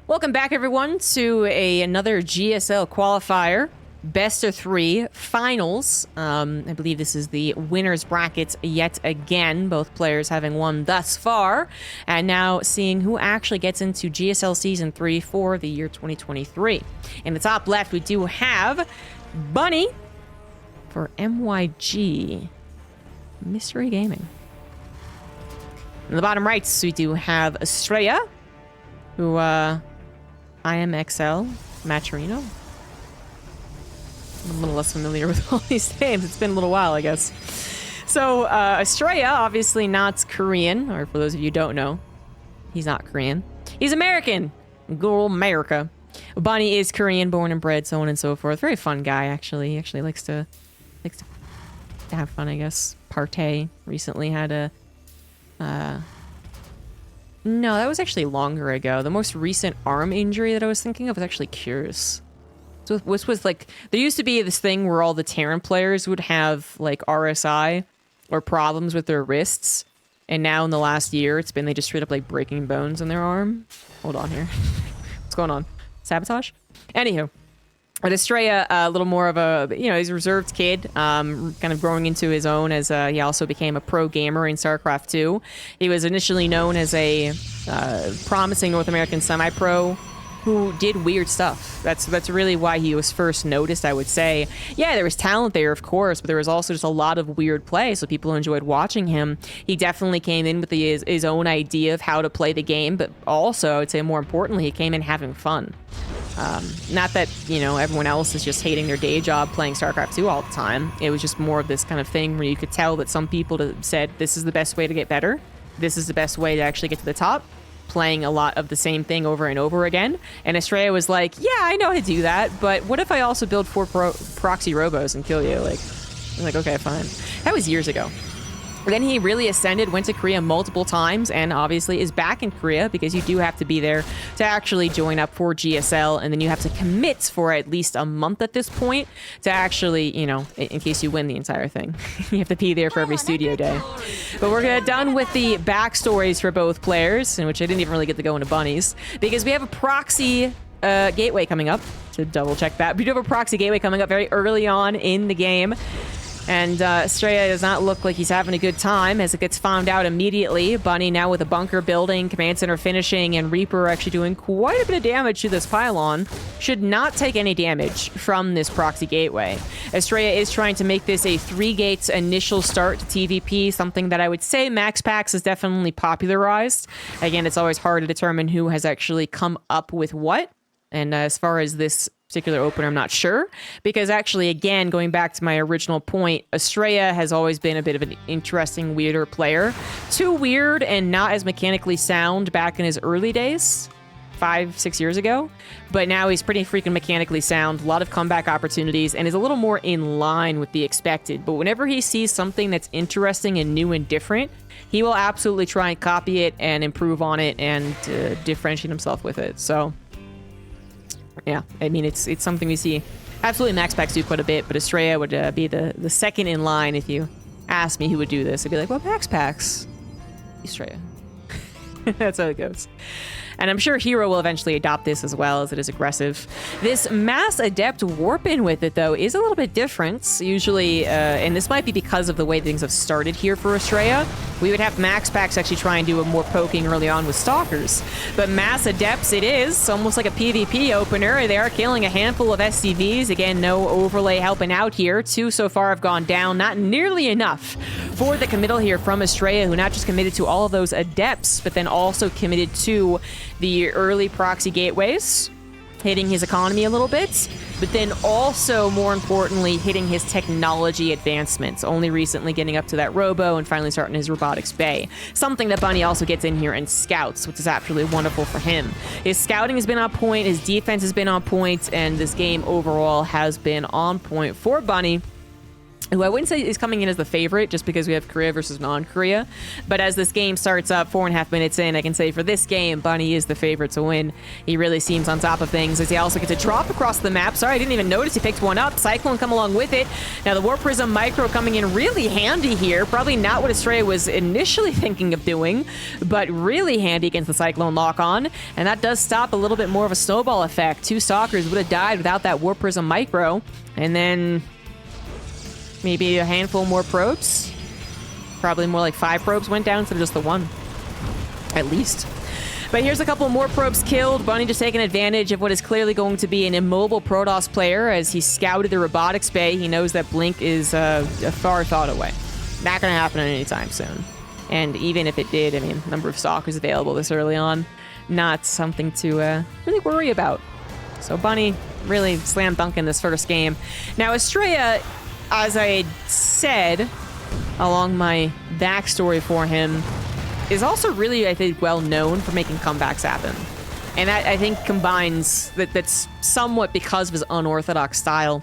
Welcome back, everyone, to another GSL qualifier, best of 3 finals. I believe this is the winners brackets yet again, both players having won thus far, and now seeing who actually gets into GSL Season 3 for the year 2023. In the top left, we do have Bunny for MYG Mystery Gaming. In the bottom right, we do have Astrea, who, IMXL Maturino. I'm a little less familiar with all these names. It's been a little while, I guess. So, Astrea, obviously not Korean, or for those of you who don't know, he's not Korean. He's American. Good old America. Bunny is Korean, born and bred, so on and so forth. Very fun guy, actually. He actually likes to have fun, I guess. Partay recently had a... No, that was actually longer ago. The most recent arm injury that I was thinking of was actually Cures. So this was like, there used to be this thing where all the Terran players would have like RSI or problems with their wrists. And now in the last year, it's been they just straight up like breaking bones in their arm. Hold on here. What's going on? Sabotage? Anywho. But Astrea, a little more of a, he's a reserved kid, kind of growing into his own as he also became a pro gamer in StarCraft 2. He was initially known as a promising North American semi-pro who did weird stuff. That's really why he was first noticed, I would say. Yeah, there was talent there, of course, but there was also just a lot of weird play, so people enjoyed watching him. He definitely came in with his own idea of how to play the game, but also, I would say more importantly, he came in having fun. Not that, everyone else is just hating their day job playing StarCraft 2 all the time. It was just more of this kind of thing where you could tell that some people said, this is the best way to get better. This is the best way to actually get to the top. Playing a lot of the same thing over and over again. And Astrea was like, yeah, I know how to do that, but what if I also build 4 proxy robos and kill you? I'm like, okay, fine. That was years ago. Then he really ascended, went to Korea multiple times, and obviously is back in Korea because you do have to be there to actually join up for GSL, and then you have to commit for at least a month at this point to actually, in case you win the entire thing. You have to be there for every studio day. But we're done with the backstories for both players, in which I didn't even really get to go into bunnies, because we have a proxy gateway coming up, to double check that. We do have a proxy gateway coming up very early on in the game. And Astrea does not look like he's having a good time as it gets found out immediately. Bunny now with a bunker building, command center finishing, and Reaper actually doing quite a bit of damage to this pylon. Should not take any damage from this proxy gateway. Astrea is trying to make this a 3 gates initial start to TvP, something that I would say Max Pax has definitely popularized. Again, it's always hard to determine who has actually come up with what. And as far as this particular opener, I'm not sure, because actually, again, going back to my original point, Astrea has always been a bit of an interesting, weirder player. Too weird and not as mechanically sound back in his early days, 5-6 years ago, but now he's pretty freaking mechanically sound, a lot of comeback opportunities, and is a little more in line with the expected. But whenever he sees something that's interesting and new and different, he will absolutely try and copy it and improve on it and differentiate himself with it. So yeah, I mean, it's something we see absolutely Max Pax do quite a bit, but Astrea would be the second in line if you asked me who would do this. I'd be like, well, Max Pax, Astrea. That's how it goes. And I'm sure Hero will eventually adopt this as well, as it is aggressive. This Mass Adept warp in with it, though, is a little bit different. Usually, and this might be because of the way things have started here for Astrea, we would have Max Pax actually try and do a more poking early on with Stalkers. But Mass Adepts, it is almost like a PvP opener. They are killing a handful of SCVs. Again, no overlay helping out here. 2 so far have gone down. Not nearly enough for the committal here from Astrea, who not just committed to all of those Adepts, but then also committed to the early proxy gateways, hitting his economy a little bit, but then also, more importantly, hitting his technology advancements, only recently getting up to that robo and finally starting his robotics bay. Something that Bunny also gets in here and scouts, which is absolutely wonderful for him. His scouting has been on point, his defense has been on point, and this game overall has been on point for Bunny. who I wouldn't say is coming in as the favorite just because we have Korea versus non-Korea. But as this game starts up 4.5 minutes in, I can say for this game, Bunny is the favorite to win. He really seems on top of things as he also gets a drop across the map. Sorry, I didn't even notice he picked one up. Cyclone come along with it. Now the Warp Prism Micro coming in really handy here. Probably not what Astrea was initially thinking of doing, but really handy against the Cyclone lock-on. And that does stop a little bit more of a snowball effect. 2 Stalkers would have died without that Warp Prism Micro. And then maybe a handful more probes. Probably more like 5 probes went down instead of just the 1. At least. But here's a couple more probes killed. Bunny just taking advantage of what is clearly going to be an immobile Protoss player as he scouted the robotics bay. He knows that Blink is a far thought away. Not going to happen anytime soon. And even if it did, I mean, number of Stalkers available this early on, not something to really worry about. So Bunny really slam dunking this first game. Now Astrea, as I said along my backstory for him, is also really, I think, well known for making comebacks happen. And that, I think, combines that's somewhat because of his unorthodox style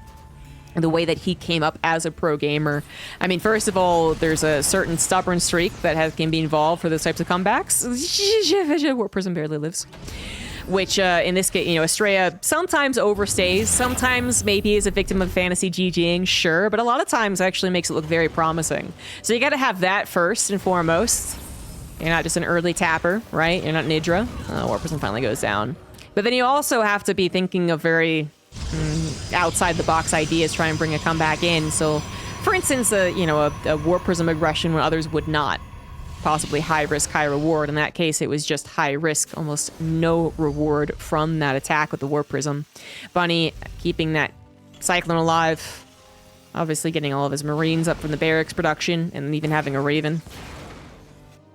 and the way that he came up as a pro gamer. I mean, first of all, there's a certain stubborn streak that can be involved for those types of comebacks. Warp Prism barely lives. Which, in this case, you know, Astrea sometimes overstays, sometimes maybe is a victim of fantasy GGing, sure, but a lot of times actually makes it look very promising. So you gotta have that first and foremost. You're not just an early tapper, right? You're not Nidra. Warp Prism finally goes down. But then you also have to be thinking of very outside-the-box ideas, try and bring a comeback in. So, for instance, a Warp Prism aggression when others would not. Possibly high risk, high reward. In that case, it was just high risk, almost no reward from that attack with the Warp Prism. Bunny keeping that Cyclone alive, obviously getting all of his Marines up from the barracks production, and even having a Raven.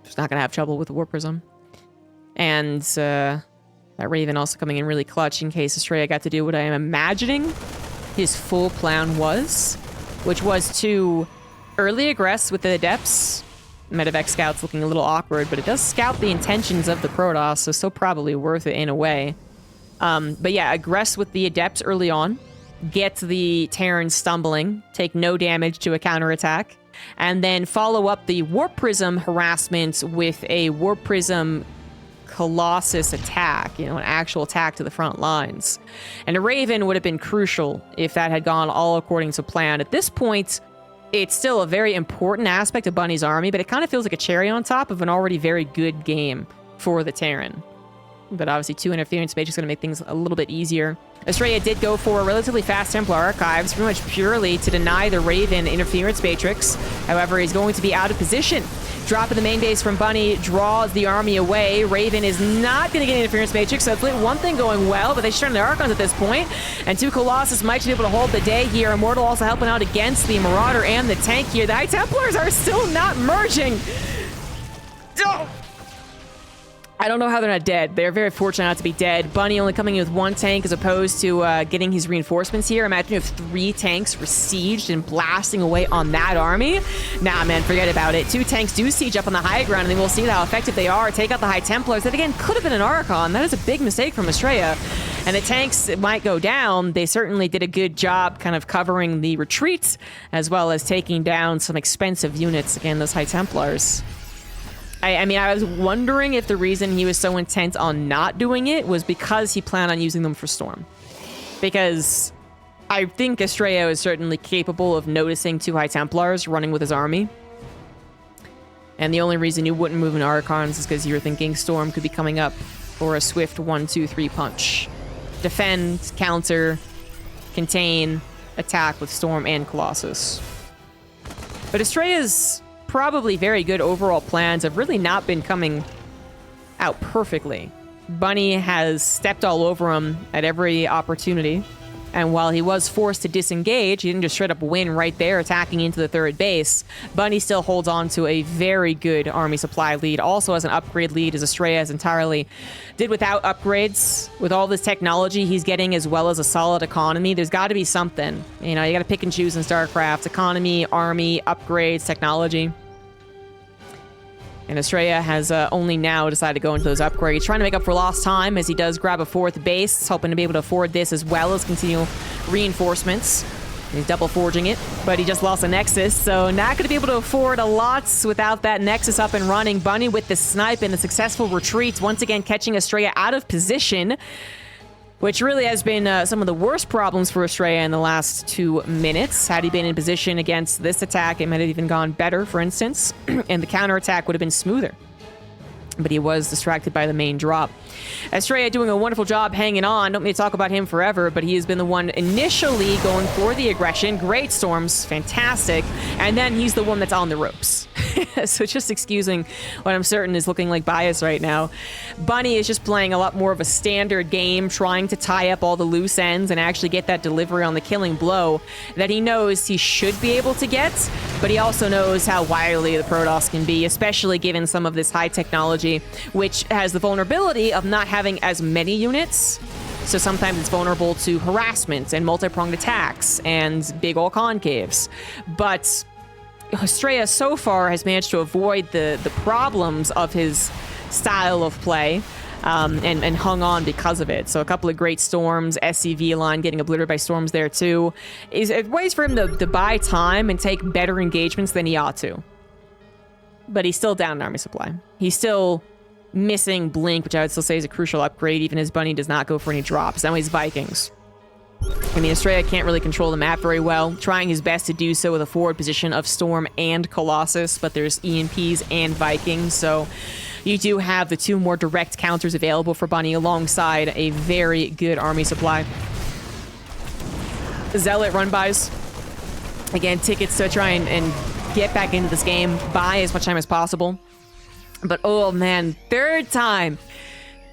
Just not gonna have trouble with the Warp Prism. And that Raven also coming in really clutch in case Astrea got to do what I am imagining his full plan was, which was to early aggress with the Adepts. Medevac Scout's looking a little awkward, but it does scout the intentions of the Protoss, so still probably worth it in a way. But yeah, aggress with the Adepts early on, get the Terrans stumbling, take no damage to a counterattack, and then follow up the Warp Prism harassment with a Warp Prism Colossus attack, you know, an actual attack to the front lines. And a Raven would have been crucial if that had gone all according to plan. At this point, it's still a very important aspect of Bunny's army, but it kind of feels like a cherry on top of an already very good game for the Terran. But obviously 2 interference mages is going to make things a little bit easier. Astrea did go for a relatively fast Templar Archives, pretty much purely to deny the Raven interference matrix. However, he's going to be out of position. Drop in the main base from Bunny draws the army away. Raven is not going to get an interference matrix, so it's one thing going well, but they should turn their Archons at this point. And 2 Colossus might be able to hold the day here. Immortal also helping out against the Marauder and the tank here. The High Templars are still not merging. Oh. I don't know how they're not dead. They're very fortunate not to be dead. Bunny only coming in with 1 tank as opposed to getting his reinforcements here. Imagine if 3 tanks were sieged and blasting away on that army. Nah, man, forget about it. 2 tanks do siege up on the high ground, and then we'll see how effective they are. Take out the High Templars. That, again, could have been an Archon. That is a big mistake from Astrea. And the tanks might go down. They certainly did a good job kind of covering the retreat, as well as taking down some expensive units. Again, those High Templars. I mean, I was wondering if the reason he was so intent on not doing it was because he planned on using them for Storm. Because I think Astrea is certainly capable of noticing 2 High Templars running with his army. And the only reason you wouldn't move in Archons is because you were thinking Storm could be coming up for a swift 1, 2, 3 punch. Defend, counter, contain, attack with Storm and Colossus. But Astrea's probably very good overall plans have really not been coming out perfectly. Bunny has stepped all over him at every opportunity, and while he was forced to disengage, he didn't just straight up win right there attacking into the 3rd base. Bunny still holds on to a very good army supply lead, also has an upgrade lead as Astrea has entirely did without upgrades. With all this technology he's getting as well as a solid economy, there's got to be something. You know, you got to pick and choose in StarCraft. Economy, army, upgrades, technology. And Astrea has only now decided to go into those upgrades, trying to make up for lost time as he does grab a 4th base, hoping to be able to afford this as well as continue reinforcements. He's double forging it, but he just lost a Nexus, so not going to be able to afford a lot without that Nexus up and running. Bunny with the snipe and the successful retreat, once again catching Astrea out of position, which really has been some of the worst problems for Astrea in the last 2 minutes. Had he been in position against this attack, it might have even gone better, for instance, and the counterattack would have been smoother. But he was distracted by the main drop. Astrea doing a wonderful job hanging on. Don't need to talk about him forever, but he has been the one initially going for the aggression. Great storms, fantastic. And then he's the one that's on the ropes. So just excusing what I'm certain is looking like bias right now. Bunny is just playing a lot more of a standard game, trying to tie up all the loose ends and actually get that delivery on the killing blow that he knows he should be able to get, but he also knows how wily the Protoss can be, especially given some of this high technology, which has the vulnerability of not having as many units. So sometimes it's vulnerable to harassment and multi-pronged attacks and big ol' concaves. But Astrea so far has managed to avoid the problems of his style of play and hung on because of it. So a couple of great storms, SCV line getting obliterated by storms there too. It ways for him to buy time and take better engagements than he ought to. But he's still down in army supply. He's still missing Blink, which I would still say is a crucial upgrade, even as Bunny does not go for any drops. Now he's Vikings. I mean, Astrea can't really control the map very well, trying his best to do so with a forward position of Storm and Colossus, but there's EMPs and Vikings, so you do have the 2 more direct counters available for Bunny alongside a very good army supply. Zealot run-bys. Again, tickets to try and get back into this game, buy as much time as possible. But oh man, 3rd time.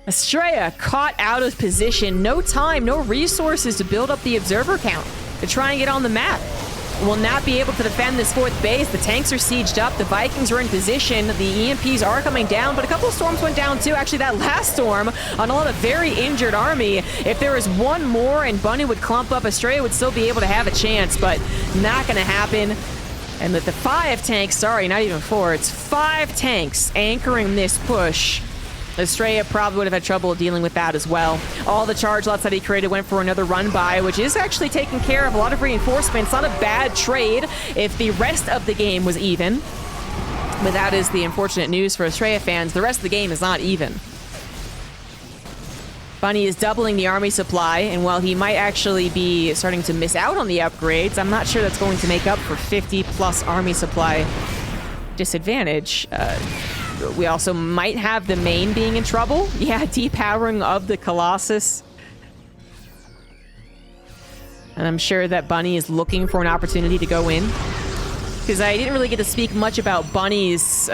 Astrea caught out of position. No time, no resources to build up the observer count to try and get on the map. Will not be able to defend this 4th base. The tanks are sieged up. The Vikings are in position. The EMPs are coming down, but a couple of storms went down too. Actually, that last storm on a very injured army. If there was one more and Bunny would clump up, Astrea would still be able to have a chance, but not going to happen. And with the 5 tanks, sorry, not even 4, it's 5 tanks anchoring this push. Astrea probably would have had trouble dealing with that as well. All the charge lots that he created went for another run by, which is actually taking care of a lot of reinforcements. Not a bad trade if the rest of the game was even. But that is the unfortunate news for Astrea fans. The rest of the game is not even. Bunny is doubling the army supply, and while he might actually be starting to miss out on the upgrades, I'm not sure that's going to make up for 50+ army supply disadvantage. We also might have the main being in trouble. Yeah, depowering of the Colossus. And I'm sure that Bunny is looking for an opportunity to go in. Because I didn't really get to speak much about Bunny's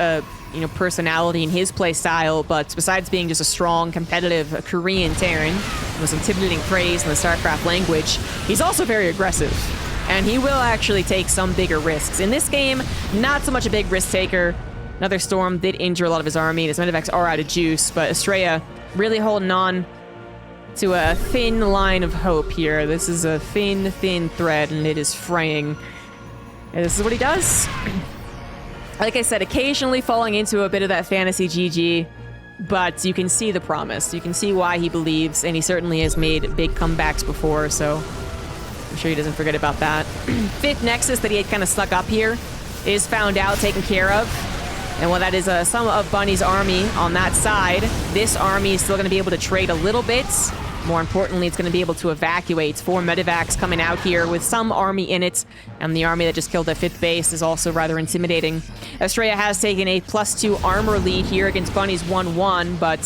personality and his play style, but besides being just a strong, competitive Korean Terran with intimidating praise in the StarCraft language, he's also very aggressive. And he will actually take some bigger risks. In this game, not so much a big risk taker. Another storm did injure a lot of his army, and his medevacs are out of juice, but Astrea really holding on to a thin line of hope here. This is a thin, thin thread, and it is fraying. And this is what he does. Like I said, occasionally falling into a bit of that fantasy GG, but you can see the promise. You can see why he believes, and he certainly has made big comebacks before, so I'm sure he doesn't forget about that. 5th Nexus that he had kind of stuck up here is found out, taken care of. And while that is some of Bunny's army on that side, this army is still going to be able to trade a little bit. More importantly, it's going to be able to evacuate. 4 medevacs coming out here with some army in it, and the army that just killed that 5th base is also rather intimidating. Astrea has taken a +2 armor lead here against Bunny's 1-1, but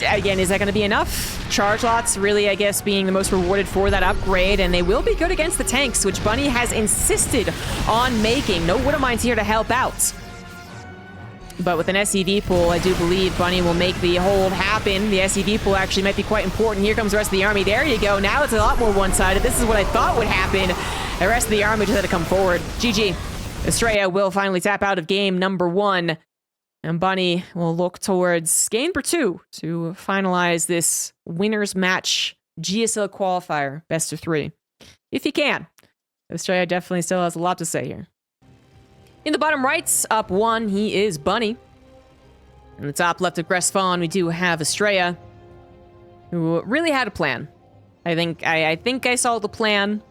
again, is that going to be enough? Charge lots really, I guess, being the most rewarded for that upgrade, and they will be good against the tanks, which Bunny has insisted on making. No Widowmines here to help out. But with an SCV pool, I do believe Bunny will make the hold happen. The SCV pool actually might be quite important. Here comes the rest of the army. There you go. Now it's a lot more one-sided. This is what I thought would happen. The rest of the army just had to come forward. GG. Astrea will finally tap out of game number 1. And Bunny will look towards game number 2 to finalize this winner's match GSL qualifier best of 3. If he can. Astrea definitely still has a lot to say here. In the bottom right, up 1, he is Bunny. In the top left of Gressfawn, we do have Astrea, who really had a plan. I think I saw the plan,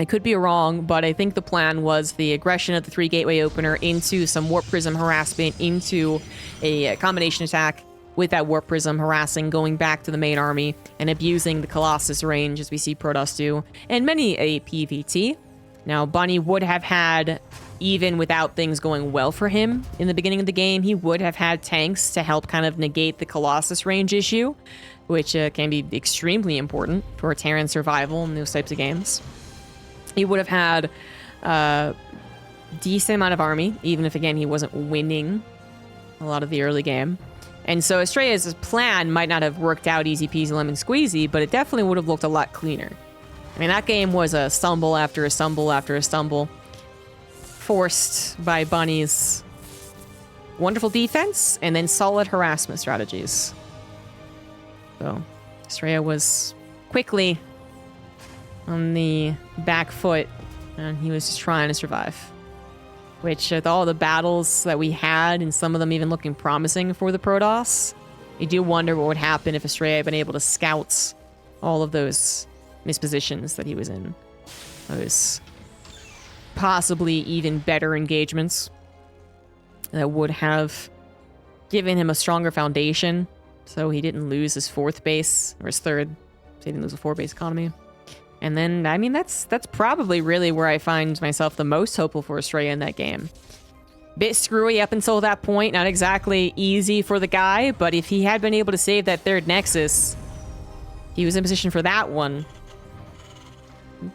I could be wrong, but I think the plan was the aggression of the 3 gateway opener into some warp prism harassment, into a combination attack with that warp prism harassing, going back to the main army and abusing the Colossus range as we see Protoss do, and many a PVT. Now, Bunny would have had, even without things going well for him in the beginning of the game, he would have had tanks to help kind of negate the Colossus range issue, which can be extremely important for Terran survival in those types of games. He would have had a decent amount of army, even if, again, he wasn't winning a lot of the early game. And so Astrea's plan might not have worked out easy peasy lemon squeezy, but it definitely would have looked a lot cleaner. I mean, that game was a stumble after a stumble after a stumble, forced by Bunny's wonderful defense and then solid harassment strategies. So Astrea was quickly on the back foot, and he was just trying to survive. Which, with all the battles that we had, and some of them even looking promising for the Protoss, I do wonder what would happen if Astrea had been able to scout all of those mispositions that he was in. Those possibly even better engagements that would have given him a stronger foundation, so he didn't lose his 4th base, or his 3rd, so he didn't lose a 4-base economy. And then, I mean, that's probably really where I find myself the most hopeful for Astrea in that game. Bit screwy up until that point, not exactly easy for the guy, but if he had been able to save that 3rd Nexus, he was in position for that one.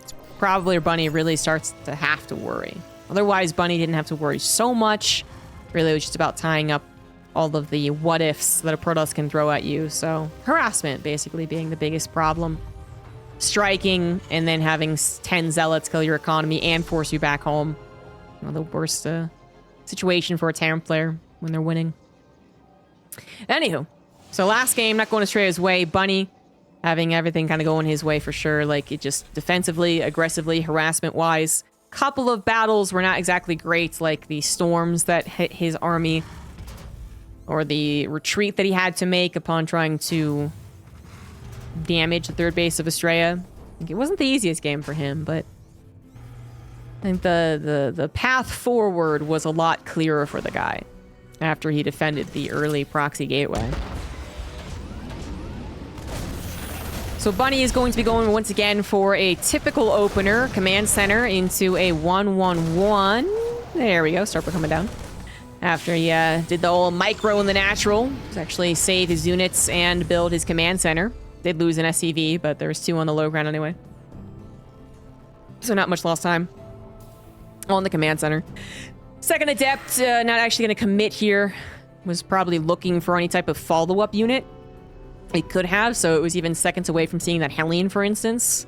It's probably where Bunny really starts to have to worry. Otherwise, Bunny didn't have to worry so much. Really, it was just about tying up all of the what-ifs that a Protoss can throw at you. So, harassment, basically, being the biggest problem. Striking and then having 10 zealots kill your economy and force you back home. You know, the worst situation for a Terran player when they're winning. Anywho, so last game, not going Astrea's way. Bunny having everything kind of going his way for sure. Like, it just defensively, aggressively, harassment-wise. Couple of battles were not exactly great, like the storms that hit his army, or the retreat that he had to make upon trying to damage the 3rd base of Astrea. It wasn't the easiest game for him, but I think the path forward was a lot clearer for the guy after he defended the early proxy gateway. So Bunny is going to be going once again for a typical opener, command center into a 1-1-1. There we go, Starper coming down. After he did the old micro in the natural, to actually save his units and build his command center. Did lose an SCV, but there was 2 on the low ground anyway. So not much lost time on the command center. Second Adept, not actually going to commit here. Was probably looking for any type of follow-up unit. It could have, so it was even seconds away from seeing that Hellion, for instance.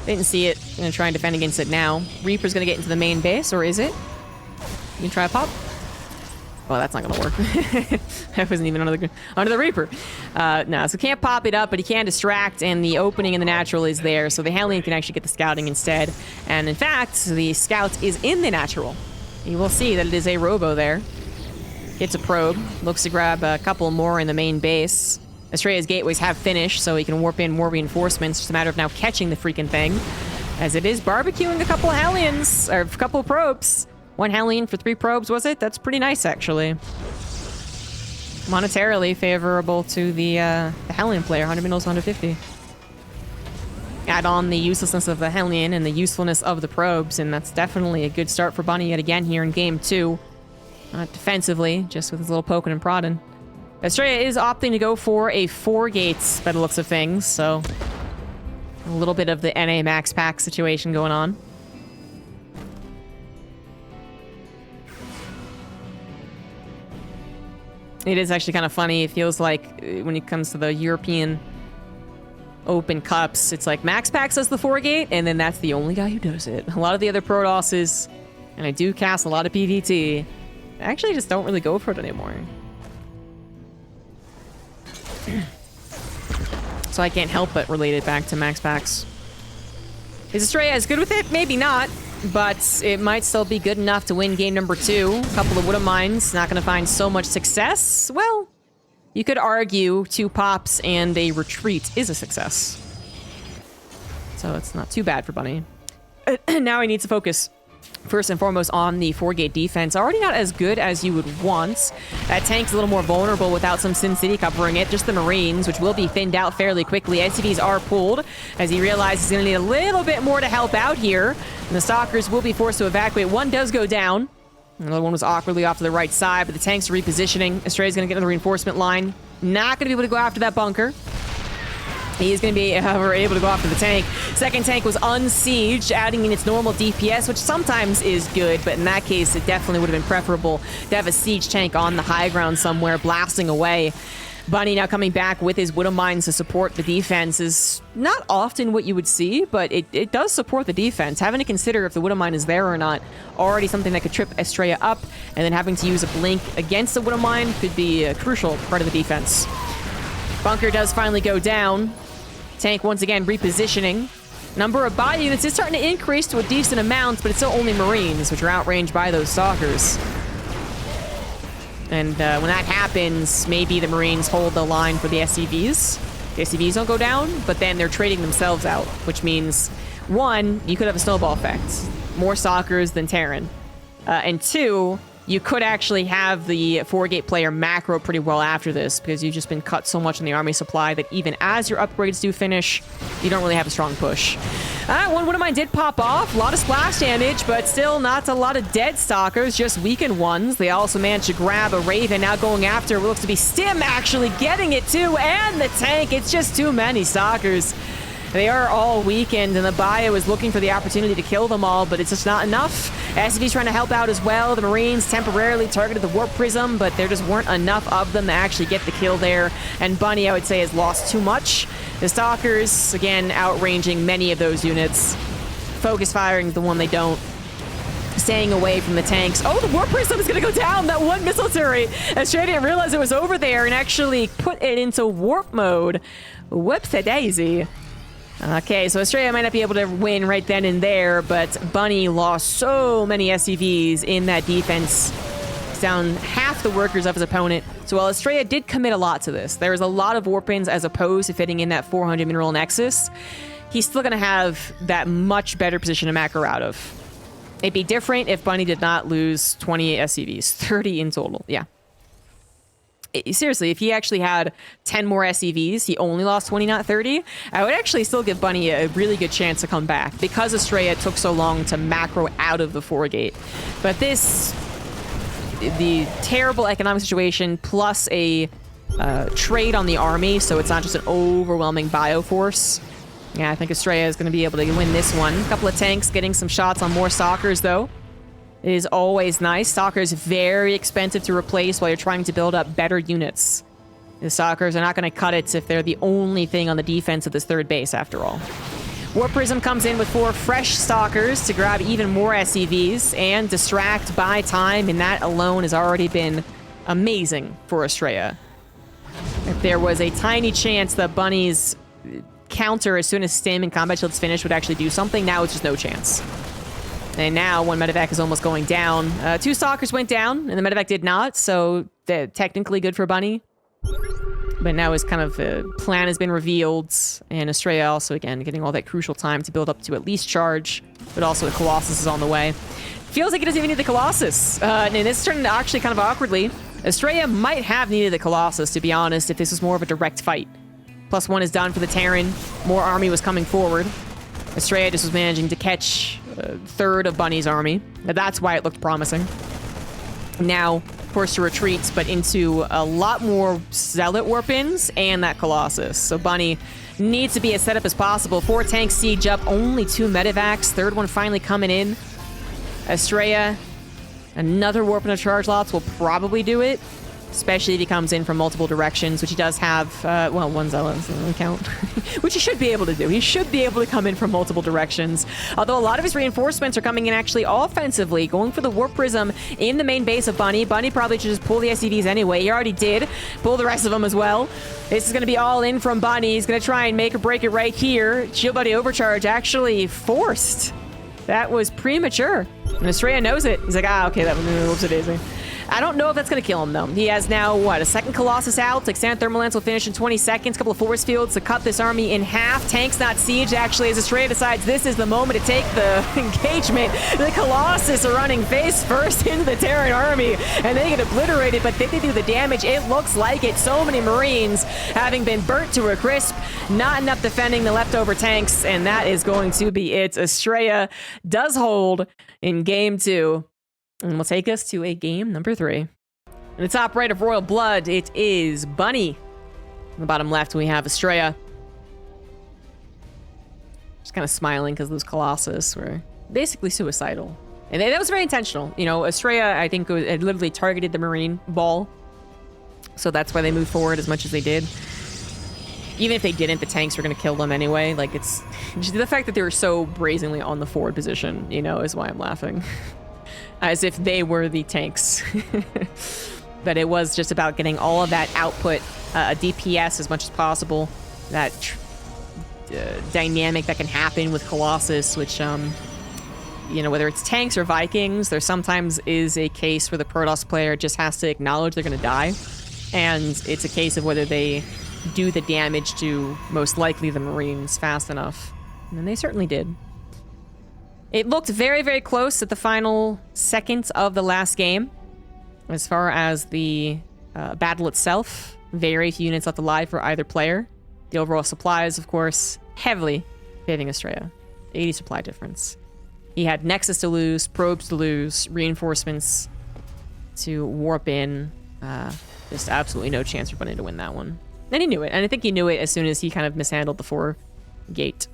Didn't see it. Going to try and defend against it now. Reaper's going to get into the main base, or is it? You can try a pop. Well, that's not gonna work. That wasn't even under the Reaper. No, so can't pop it up, but he can distract, and the opening in the natural is there, so the Hellion can actually get the scouting instead. And in fact, the scout is in the natural. You will see that it is a robo there. Gets a probe, looks to grab a couple more in the main base. Astrea's gateways have finished, so he can warp in more reinforcements. Just a matter of now catching the freaking thing, as it is barbecuing a couple of Hellions, or a couple of probes. 1 Hellion for 3 probes, was it? That's pretty nice, actually. Monetarily favorable to the Hellion player, 100 mils, 150. Add on the uselessness of the Hellion and the usefulness of the probes, and that's definitely a good start for Bunny yet again here in game 2. Not defensively, just with his little poking and prodding. Astrea is opting to go for a 4 gates by the looks of things, so a little bit of the NA max pack situation going on. It is actually kind of funny. It feels like when it comes to the European Open Cups, it's like Max Pax does the 4-gate, and then that's the only guy who does it. A lot of the other Protosses, and I do cast a lot of PVT, actually just don't really go for it anymore. So I can't help but relate it back to Max Pax. Is Astrea as good with it? Maybe not. But it might still be good enough to win game number 2. A couple of Wood of Mines, not going to find so much success. Well, you could argue 2 pops and a retreat is a success. So it's not too bad for Bunny. Now he needs to focus first and foremost on the 4-gate defense. Already not as good as you would want. That tank's a little more vulnerable without some Sin City covering it. Just the Marines, which will be thinned out fairly quickly. SCVs are pulled as he realizes he's going to need a little bit more to help out here. And the Stalkers will be forced to evacuate. One does go down. Another one was awkwardly off to the right side, but the tanks are repositioning. Astrea's going to get another reinforcement line. Not going to be able to go after that bunker. He's going to be, however, able to go after the tank. Second tank was unsieged, adding in its normal DPS, which sometimes is good, but in that case, it definitely would have been preferable to have a siege tank on the high ground somewhere, blasting away. Bunny now coming back with his Widow Mines to support the defense is not often what you would see, but it does support the defense. Having to consider if the Widow Mine is there or not, already something that could trip Astrea up, and then having to use a blink against the Widow Mine could be a crucial part of the defense. Bunker does finally go down. Tank once again repositioning. Number of body units is starting to increase to a decent amount, but it's still only Marines, which are outranged by those Stalkers. And when that happens, maybe the Marines hold the line for the SCVs. The SCVs don't go down, but then they're trading themselves out, which means, one, you could have a snowball effect. More Stalkers than Terran. And two, you could actually have the 4-gate player macro pretty well after this, because you've just been cut so much in the army supply that even as your upgrades do finish, you don't really have a strong push. One of mine did pop off. A lot of splash damage, but still not a lot of dead Stalkers, just weakened ones. They also managed to grab a Raven, now going after what looks to be Stim, actually getting it too, and the tank. It's just too many Stalkers. They are all weakened, and the bio is looking for the opportunity to kill them all, but it's just not enough. SCV's trying to help out as well. The Marines temporarily targeted the Warp Prism, but there just weren't enough of them to actually get the kill there. And Bunny, I would say, has lost too much. The Stalkers, again, outranging many of those units. Focus firing the one they don't. Staying away from the tanks. Oh, the Warp Prism is going to go down! That one missile turret! Astrea didn't realize it was over there and actually put it into warp mode. Whoops-a-daisy. Okay, so Astrea might not be able to win right then and there, but Bunny lost so many SCVs in that defense. He's down half the workers of his opponent. So while Astrea did commit a lot to this, there's a lot of warp-ins as opposed to fitting in that 400 mineral nexus, he's still going to have that much better position to macro out of. It'd be different if Bunny did not lose 28 SCVs, 30 in total, yeah. Seriously, if he actually had 10 more SCVs, he only lost 20, not 30, I would actually still give Bunny a really good chance to come back because Astrea took so long to macro out of the 4-gate. But this, the terrible economic situation plus a trade on the army, so it's not just an overwhelming bio force. Yeah, I think Astrea is going to be able to win this one. A couple of tanks getting some shots on more Stalkers, though. It is always nice. Stalkers very expensive to replace while you're trying to build up better units. The Stalkers are not going to cut it if they're the only thing on the defense of this third base, after all. Warp Prism comes in with 4 fresh Stalkers to grab even more SCVs and distract by time, and that alone has already been amazing for Astrea. If there was a tiny chance that Bunny's counter as soon as Stim and Combat Shield's finished would actually do something, now it's just no chance. And now, one medevac is almost going down. 2 Stalkers went down, and the medevac did not, so technically good for Bunny. But now his kind of plan has been revealed, and Astrea also, again, getting all that crucial time to build up to at least charge, but also the Colossus is on the way. Feels like he doesn't even need the Colossus. And this turned actually kind of awkwardly. Astrea might have needed the Colossus, to be honest, if this was more of a direct fight. +1 is done for the Terran. More army was coming forward. Astrea just was managing to catch a third of Bunny's army. That's why it looked promising. Now, forced to retreat, but into a lot more Zealot warp-ins and that Colossus. So Bunny needs to be as set up as possible. 4 tanks siege up, only 2 medevacs. Third one finally coming in. Astrea, another warp into charge lots will probably do it. Especially if he comes in from multiple directions, which he does have, well, 1 Zealot doesn't count, which he should be able to do. He should be able to come in from multiple directions. Although a lot of his reinforcements are coming in actually offensively, going for the Warp Prism in the main base of Bunny. Bunny probably should just pull the SCVs anyway. He already did. Pull the rest of them as well. This is going to be all in from Bunny. He's going to try and make or break it right here. Shield Buddy Overcharge actually forced. That was premature. And Astrea knows it. He's like, okay, that was whoops-a-daisy. I don't know if that's going to kill him, though. He has now, what, a second Colossus out. Extended Thermal Lance will finish in 20 seconds. Couple of force fields to cut this army in half. Tanks not siege, actually, as Astrea decides this is the moment to take the engagement. The Colossus are running face first into the Terran army, and they get obliterated, but did they do the damage? It looks like it. So many Marines having been burnt to a crisp. Not enough defending the leftover tanks, and that is going to be it. Astrea does hold in game 2. And will take us to a game number 3. In the top right of Royal Blood, it is Bunny. In the bottom left, we have Astrea. Just kind of smiling because those Colossus were basically suicidal. And that was very intentional. You know, Astrea, I think, had literally targeted the Marine ball. So that's why they moved forward as much as they did. Even if they didn't, the tanks were going to kill them anyway. Like, it's just the fact that they were so brazenly on the forward position, you know, is why I'm laughing. As if they were the tanks. But it was just about getting all of that output, DPS as much as possible. That dynamic that can happen with Colossus, which, you know, whether it's tanks or Vikings, there sometimes is a case where the Protoss player just has to acknowledge they're going to die. And it's a case of whether they do the damage to, most likely, the Marines fast enough. And they certainly did. It looked very, very close at the final seconds of the last game. As far as the battle itself, very few units left alive for either player. The overall supplies, of course, heavily favoring Astrea. 80 supply difference. He had Nexus to lose, probes to lose, reinforcements to warp in. Just absolutely no chance for Bunny to win that one. And he knew it, and I think he knew it as soon as he kind of mishandled the 4 gate.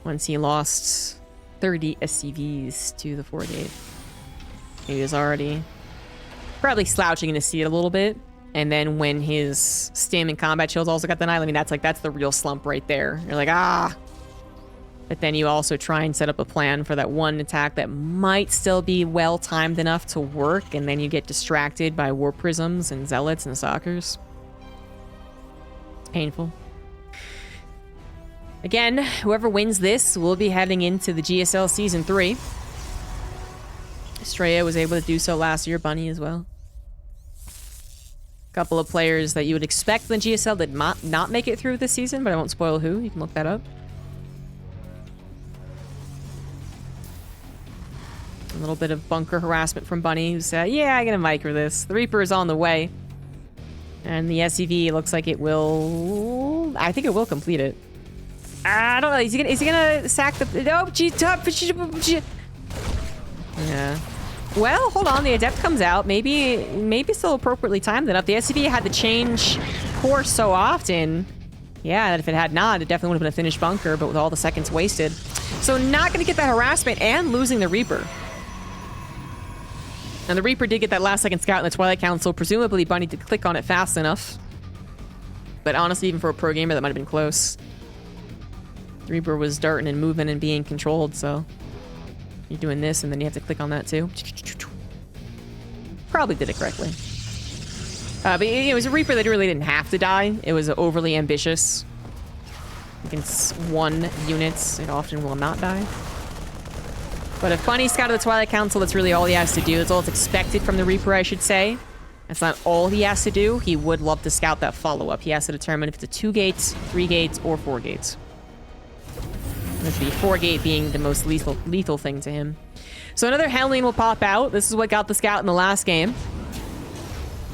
Once he lost 30 SCVs to the 4 gate. He was already probably slouching in his seat a little bit. And then when his stim and combat shields also got denied, I mean, that's the real slump right there. You're like, ah. But then you also try and set up a plan for that one attack that might still be well-timed enough to work, and then you get distracted by War Prisms and Zealots and Stalkers. It's painful. Again, whoever wins this will be heading into the GSL Season 3. Astrea was able to do so last year, Bunny as well. A couple of players that you would expect in the GSL did not make it through this season, but I won't spoil who. You can look that up. A little bit of bunker harassment from Bunny, who said, yeah, I'm going to micro this. The Reaper is on the way. And the SCV looks like it will... I think it will complete it. I don't know. Is he gonna sack the... Oh, yeah. Well, hold on. The Adept comes out. Maybe still appropriately timed enough. The SCV had to change course so often. Yeah, that if it had not, it definitely would have been a finished bunker, but with all the seconds wasted. So not going to get that harassment and losing the Reaper. And the Reaper did get that last second scout in the Twilight Council. Presumably, Bunny did click on it fast enough. But honestly, even for a pro gamer, that might have been close. The Reaper was darting and moving and being controlled, so... You're doing this, and then you have to click on that, too. Probably did it correctly. But it was a Reaper that really didn't have to die. It was overly ambitious. Against 1 unit, it often will not die. But if Bunny scouted the Twilight Council, that's really all he has to do. That's all that's expected from the Reaper, I should say. That's not all he has to do. He would love to scout that follow-up. He has to determine if it's a 2 gates, 3 gates, or 4 gates. With the 4 gate being the most lethal thing to him. So another Hellion will pop out. This is what got the scout in the last game.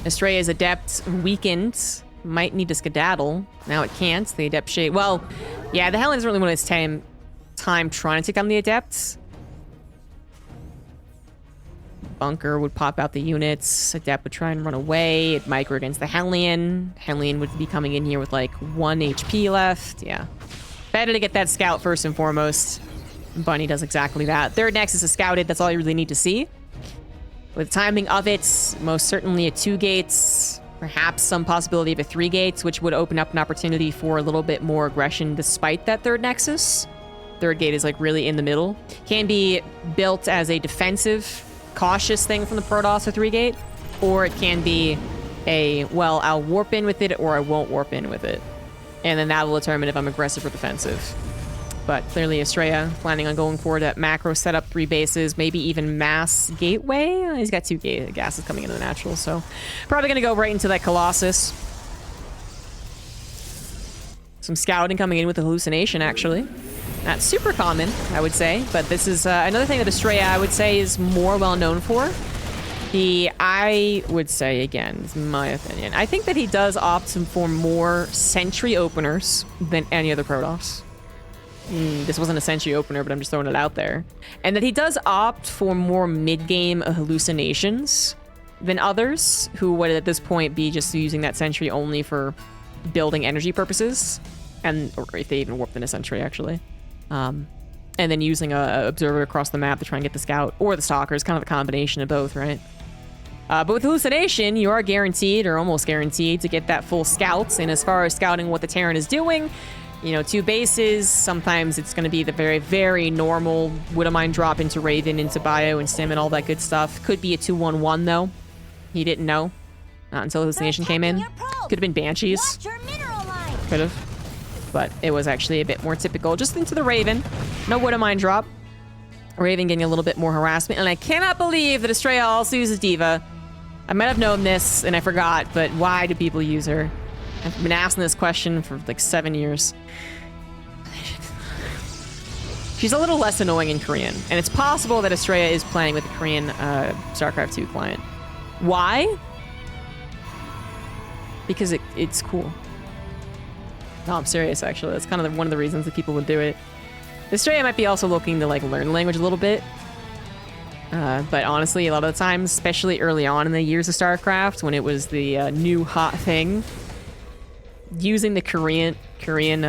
Astrea's Adept weakened. Might need to skedaddle. Now it can't. The Adept shade. Well, yeah, the Hellion doesn't really want to spend time trying to take on the Adepts. Bunker would pop out the units. Adept would try and run away. It'd micro against the Hellion. Hellion would be coming in here with like 1 HP left. Yeah. Better to get that scout first and foremost. Bunny does exactly that. Third Nexus is scouted. That's all you really need to see. With timing of it, most certainly a 2 gates. Perhaps some possibility of a 3 gates, which would open up an opportunity for a little bit more aggression despite that third Nexus. Third gate is like really in the middle. Can be built as a defensive, cautious thing from the Protoss or 3 gate. Or it can be a, well, I'll warp in with it or I won't warp in with it. And then that will determine if I'm aggressive or defensive. But clearly Astrea planning on going forward at macro setup, 3 bases, maybe even mass gateway. He's got 2 gases coming into the natural, so probably going to go right into that Colossus. Some scouting coming in with the hallucination, actually. Not super common, I would say, but this is another thing that Astrea, I would say, is more well known for. I would say, again, it's my opinion, I think that he does opt for more sentry openers than any other Protoss. This wasn't a sentry opener, but I'm just throwing it out there. And that he does opt for more mid-game hallucinations than others, who would at this point be just using that sentry only for building energy purposes, or if they even warped in a sentry, actually. And then using a observer across the map to try and get the scout, or the stalkers, kind of a combination of both, right? But with hallucination, you are guaranteed, or almost guaranteed, to get that full scouts. And as far as scouting what the Terran is doing, you know, 2 bases, sometimes it's going to be the very, very normal Widowmine drop into Raven, into Bio, and Sim, and all that good stuff. Could be a 2-1-1, though. He didn't know. Not until hallucination came in. Could have been Banshees. Could have. But it was actually a bit more typical. Just into the Raven. No Widowmine drop. Raven getting a little bit more harassment. And I cannot believe that Astrea also uses Diva. I might have known this, and I forgot, but why do people use her? I've been asking this question for like 7 years. She's a little less annoying in Korean, and it's possible that Astrea is playing with the Korean StarCraft 2 client. Why? Because it's cool. No, I'm serious, actually. That's kind of one of the reasons that people would do it. Astrea might be also looking to like learn the language a little bit. But honestly, a lot of the times, especially early on in the years of StarCraft, when it was the new hot thing, using the Korean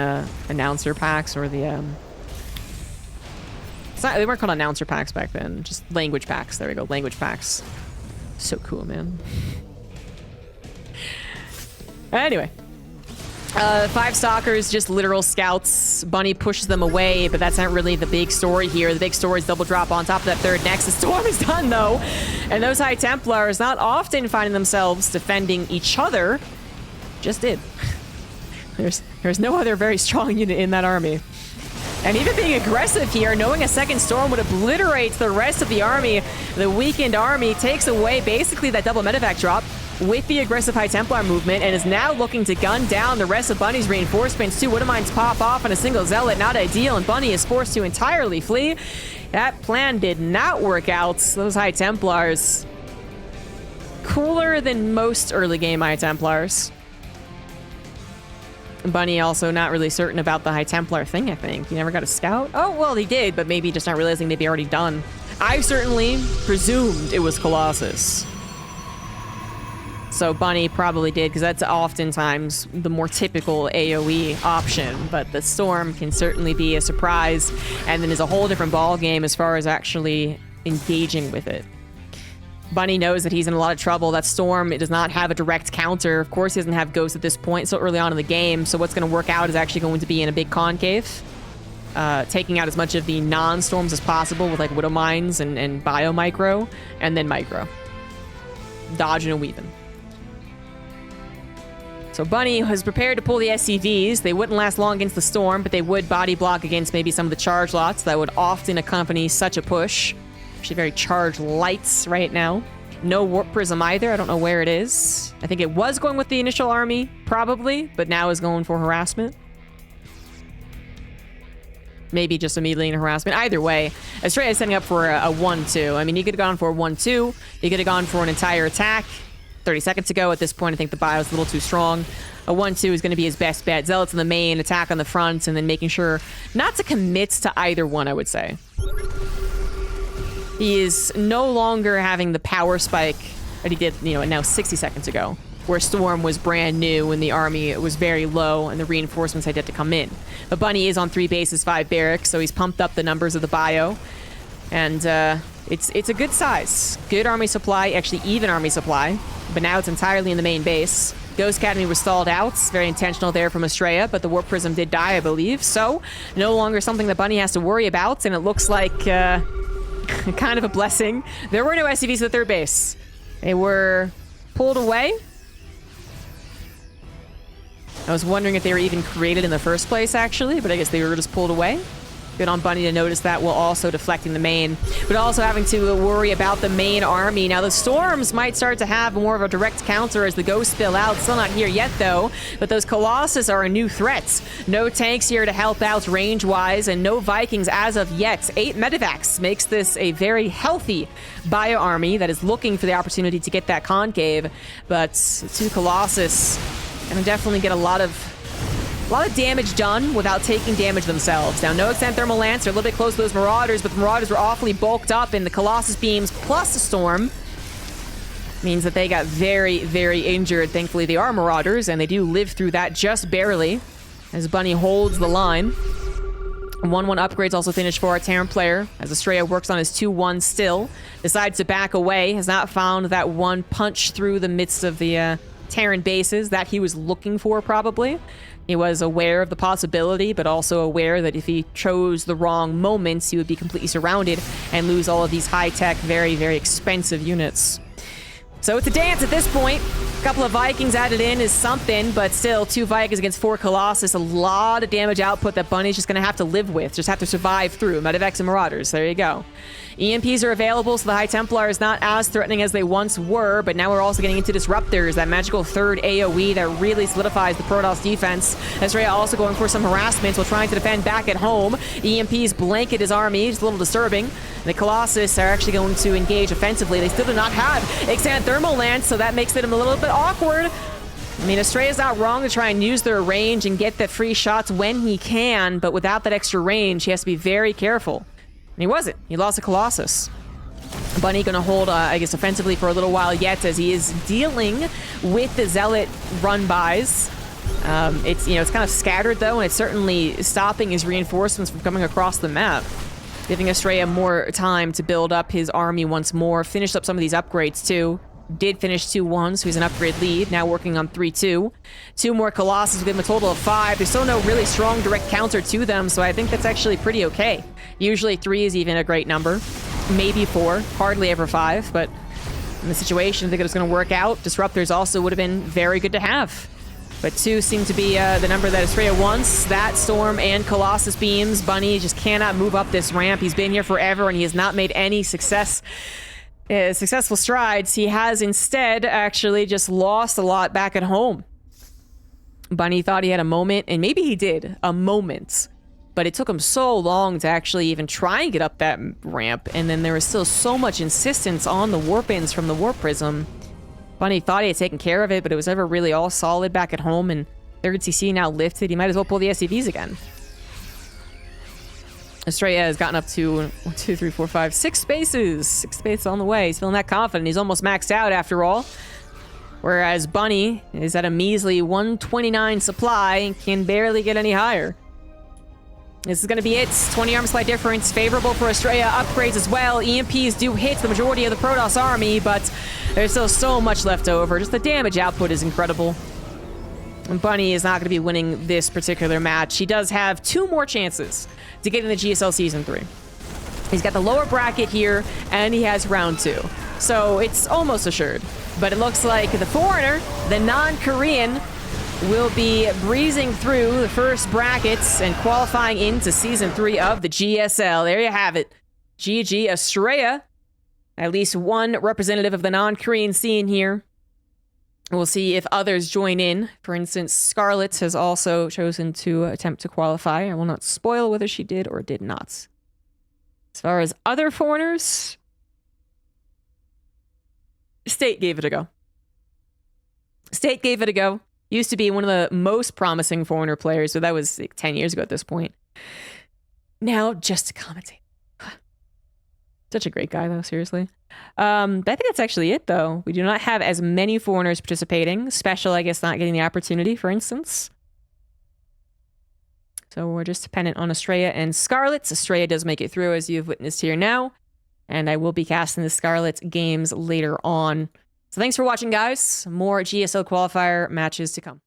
announcer packs, or the they weren't called announcer packs back then, just language packs. There we go, language packs. So cool, man. Anyway. 5 stalkers, just literal scouts. Bunny pushes them away, but that's not really the big story here. The big story is double drop on top of that 3rd Nexus. Storm is done, though. And those High Templars not often finding themselves defending each other. Just did. There's no other very strong unit in that army. And even being aggressive here, knowing a 2nd Storm would obliterate the rest of the army. The weakened army takes away basically that double medevac drop with the aggressive High Templar movement, and is now looking to gun down the rest of Bunny's reinforcements. 2 Widowmines pop off on a single Zealot. Not ideal, and Bunny is forced to entirely flee. That plan did not work out. Those High Templars, cooler than most early game High Templars. Bunny also not really certain about the High Templar thing, I think. He never got a scout? Oh, well, he did, but maybe just not realizing they'd be already done. I certainly presumed it was Colossus. So Bunny probably did, because that's oftentimes the more typical AoE option. But the Storm can certainly be a surprise, and then is a whole different ball game as far as actually engaging with it. Bunny knows that he's in a lot of trouble. That Storm, it does not have a direct counter. Of course, he doesn't have Ghost at this point, so early on in the game. So what's going to work out is actually going to be in a big concave, taking out as much of the non-Storms as possible with like Widowmines and Bio Micro, and then Micro. Dodging and weaving. So Bunny was prepared to pull the SCVs. They wouldn't last long against the Storm, but they would body block against maybe some of the charge lots that would often accompany such a push. Actually very charge lights right now. No Warp Prism either. I don't know where it is. I think it was going with the initial army, probably, but now is going for harassment. Maybe just immediately in harassment. Either way, Astrea is setting up for a 1-2. I mean, he could have gone for a 1-2. He could have gone for an entire attack. 30 seconds ago. At this point, I think the bio's a little too strong. A 1-2 is going to be his best bet. Zealots in the main, attack on the front, and then making sure not to commit to either one, I would say. He is no longer having the power spike that he did, you know, now 60 seconds ago, where Storm was brand new and the army was very low and the reinforcements had yet to come in. But Bunny is on 3 bases, 5 barracks, so he's pumped up the numbers of the bio. And it's a good size. Good army supply, actually even army supply. But now it's entirely in the main base. Ghost Academy was stalled out. Very intentional there from Astrea, but the Warp Prism did die, I believe. So, no longer something that Bunny has to worry about, and it looks like kind of a blessing. There were no SCVs at the 3rd base. They were pulled away. I was wondering if they were even created in the first place, actually, but I guess they were just pulled away. Good on Bunny to notice that while also deflecting the main, but also having to worry about the main army. Now, the Storms might start to have more of a direct counter as the Ghosts spill out. Still not here yet, though, but those Colossus are a new threat. No tanks here to help out range-wise, and no Vikings as of yet. 8 Medivacs makes this a very healthy bio army that is looking for the opportunity to get that concave, but 2 Colossus gonna definitely get a lot of damage done without taking damage themselves. Now, no extended thermal lance. They're a little bit close to those Marauders, but the Marauders were awfully bulked up, and the Colossus beams plus the Storm means that they got very, very injured. Thankfully, they are Marauders, and they do live through that just barely as Bunny holds the line. 1-1 upgrades also finished for our Terran player as Astrea works on his 2-1 still. Decides to back away. Has not found that one punch through the midst of the Terran bases that he was looking for, probably. He was aware of the possibility, but also aware that if he chose the wrong moments, he would be completely surrounded and lose all of these high-tech, very, very expensive units. So it's a dance at this point. A couple of Vikings added in is something, but still, 2 Vikings against 4 Colossus. A lot of damage output that Bunny's just going to have to live with. Just have to survive through. Medivacs and Marauders. There you go. EMPs are available, so the High Templar is not as threatening as they once were, but now we're also getting into Disruptors, that magical third AoE that really solidifies the Protoss defense. Astrea also going for some harassments while trying to defend back at home. EMPs blanket his army, it's a little disturbing. The Colossus are actually going to engage offensively. They still do not have extended thermal lance, so that makes it a little bit awkward. I mean, Astrea's not wrong to try and use their range and get the free shots when he can, but without that extra range, he has to be very careful. And he wasn't. He lost a Colossus. Bunny gonna hold, I guess, offensively for a little while yet as he is dealing with the Zealot run-bys. It's, you know, it's kind of scattered, though, and it's certainly stopping his reinforcements from coming across the map, giving Astrea more time to build up his army once more. Finished up some of these upgrades, too. Did finish 2-1, so he's an upgrade lead. Now working on 3-2. 2 more Colossus with him, a total of 5. There's still no really strong direct counter to them, so I think that's actually pretty okay. Usually 3 is even a great number. Maybe 4. Hardly ever 5, but in the situation, I think it was going to work out. Disruptors also would have been very good to have. But 2 seem to be the number that Astrea wants. That Storm and Colossus beams. Bunny just cannot move up this ramp. He's been here forever, and he has not made any successful strides. He has instead actually just lost a lot back at home. Bunny thought he had a moment, and maybe he did, a moment. But it took him so long to actually even try and get up that ramp, and then there was still so much insistence on the warp-ins from the Warp Prism. Bunny thought he had taken care of it, but it was never really all solid back at home, and 3rd CC now lifted. He might as well pull the SCVs again. Astrea has gotten up to 1, 2, 3, 4, 5, 6 spaces. 6 spaces on the way. He's feeling that confident. He's almost maxed out after all. Whereas Bunny is at a measly 129 supply and can barely get any higher. This is going to be it. 20 arm supply difference. Favorable for Astrea. Upgrades as well. EMPs do hit the majority of the Protoss army, but there's still so much left over. Just the damage output is incredible. And Bunny is not going to be winning this particular match. He does have 2 more chances to get in the GSL Season 3. He's got the lower bracket here, and he has round 2. So it's almost assured. But it looks like the foreigner, the non-Korean, will be breezing through the first brackets and qualifying into Season 3 of the GSL. There you have it. GG Astrea. At least one representative of the non-Korean scene here. We'll see if others join in. For instance, Scarlet has also chosen to attempt to qualify. I will not spoil whether she did or did not. As far as other foreigners, State gave it a go. State gave it a go. Used to be one of the most promising foreigner players, so that was like 10 years ago at this point. Now, just to commentate. Such a great guy, though, seriously. I think that's actually it, though. We do not have as many foreigners participating. Special, I guess, not getting the opportunity, for instance. So we're just dependent on Astrea and Scarlet. Astrea does make it through, as you've witnessed here now. And I will be casting the Scarlet games later on. So thanks for watching, guys. More GSL qualifier matches to come.